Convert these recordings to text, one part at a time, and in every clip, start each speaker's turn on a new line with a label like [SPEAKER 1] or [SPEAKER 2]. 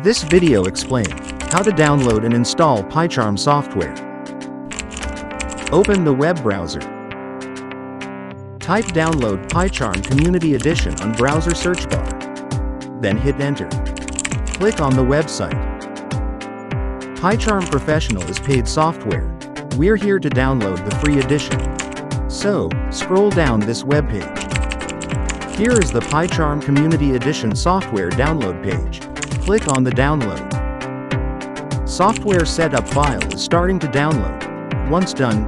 [SPEAKER 1] This video explains how to download and install PyCharm software. Open the web browser. Type Download PyCharm Community Edition on browser search bar. Then hit Enter. Click on the website. PyCharm Professional is paid software. We're here to download the free edition. So, scroll down this web page. Here is the PyCharm Community Edition software download page. Click on the download. Software setup file is starting to download. Once done,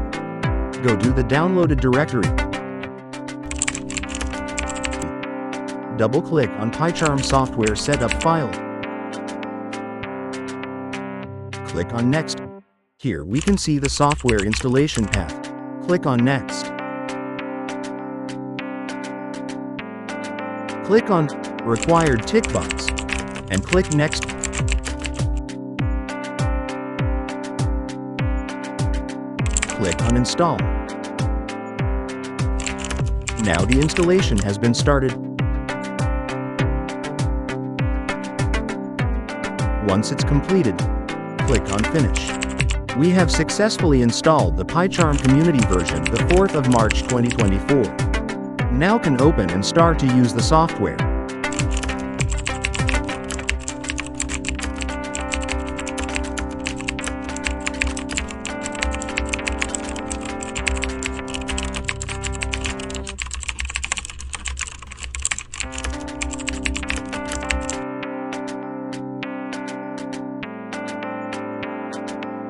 [SPEAKER 1] go to the downloaded directory. Double-click on PyCharm software setup file. Click on Next. Here we can see the software installation path. Click on Next. Click on Required tick box and click Next. Click on Install. Now the installation has been started. Once it's completed, click on Finish. We have successfully installed the PyCharm community version the 4th of March 2024. Now can open and start to use the software.